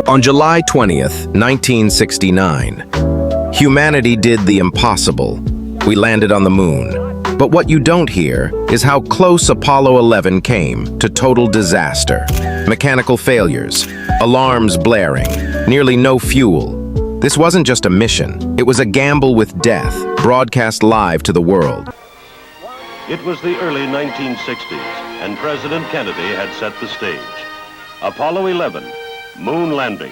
On July 20th, 1969, humanity did the impossible. We landed on the moon. But what you don't hear is how close Apollo 11 came to total disaster. Mechanical failures, alarms blaring, nearly no fuel. This wasn't just a mission, it was a gamble with death, broadcast live to the world. It was the early 1960s, and President Kennedy had set the stage. Apollo 11, moon landing.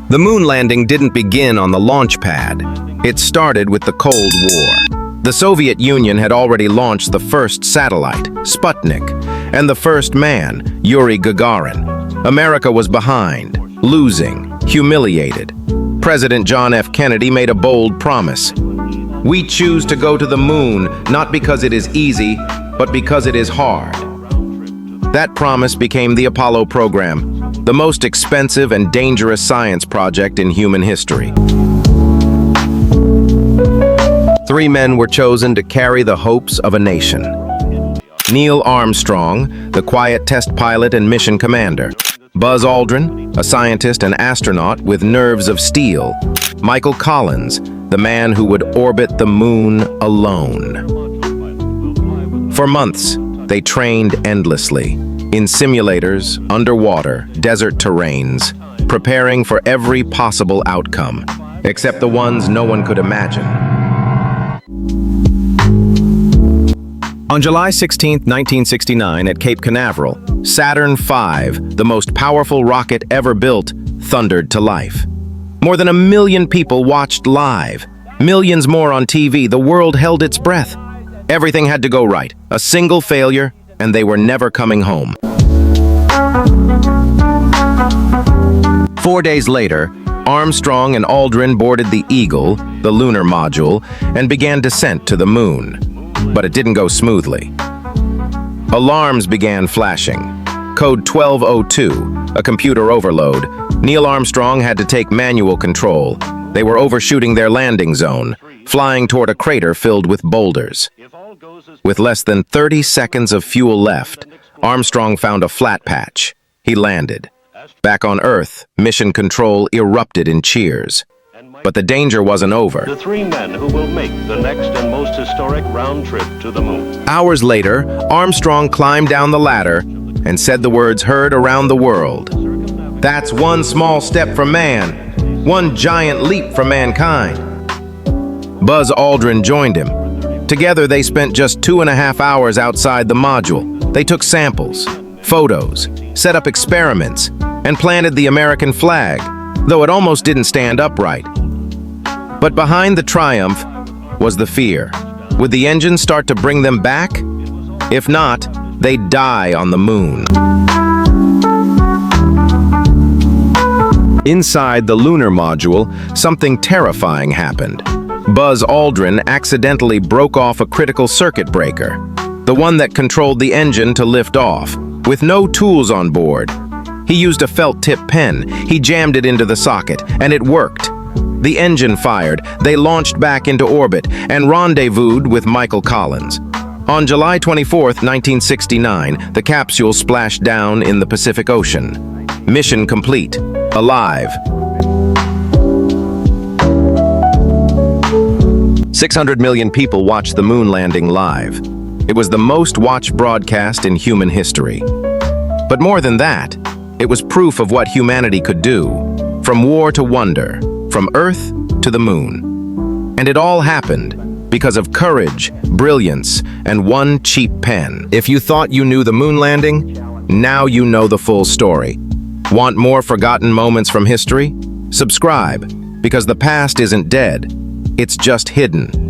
The moon landing didn't begin on the launch pad. It started with the Cold War. The Soviet Union had already launched the first satellite, Sputnik, and the first man, Yuri Gagarin. America was behind, losing, humiliated. President John F. Kennedy made a bold promise. We choose to go to the moon, not because it is easy, but because it is hard. That promise became the Apollo program, the most expensive and dangerous science project in human history. 3 men were chosen to carry the hopes of a nation. Neil Armstrong, the quiet test pilot and mission commander. Buzz Aldrin, a scientist and astronaut with nerves of steel. Michael Collins, the man who would orbit the moon alone. For months, they trained endlessly, in simulators, underwater, desert terrains, preparing for every possible outcome, except the ones no one could imagine. On July 16, 1969, at Cape Canaveral, Saturn V, the most powerful rocket ever built, thundered to life. More than 1 million people watched live. Millions more on TV. The world held its breath. Everything had to go right. A single failure, and they were never coming home. 4 days later, Armstrong and Aldrin boarded the Eagle, the lunar module, and began descent to the moon. But it didn't go smoothly. Alarms began flashing. Code 1202, a computer overload. Neil Armstrong had to take manual control. They were overshooting their landing zone, flying toward a crater filled with boulders. With less than 30 seconds of fuel left, Armstrong found a flat patch. He landed. Back on Earth, mission control erupted in cheers. But the danger wasn't over. The 3 men who will make the next and most historic round trip to the moon. Hours later, Armstrong climbed down the ladder and said the words heard around the world. That's one small step for man, one giant leap for mankind. Buzz Aldrin joined him. Together, they spent just 2.5 hours outside the module. They took samples, photos, set up experiments, and planted the American flag, though it almost didn't stand upright. But behind the triumph was the fear. Would the engine start to bring them back? If not, they'd die on the moon. Inside the lunar module, something terrifying happened. Buzz Aldrin accidentally broke off a critical circuit breaker, the one that controlled the engine to lift off, with no tools on board. He used a felt-tip pen. He jammed it into the socket, and it worked. The engine fired. They launched back into orbit and rendezvoused with Michael Collins. On July 24, 1969, the capsule splashed down in the Pacific Ocean. Mission complete. Alive. 600 million people watched the moon landing live. It was the most watched broadcast in human history. But more than that, it was proof of what humanity could do. From war to wonder, from Earth to the moon. And it all happened because of courage, brilliance, and one cheap pen. If you thought you knew the moon landing, now you know the full story. Want more forgotten moments from history? Subscribe, because the past isn't dead. It's just hidden.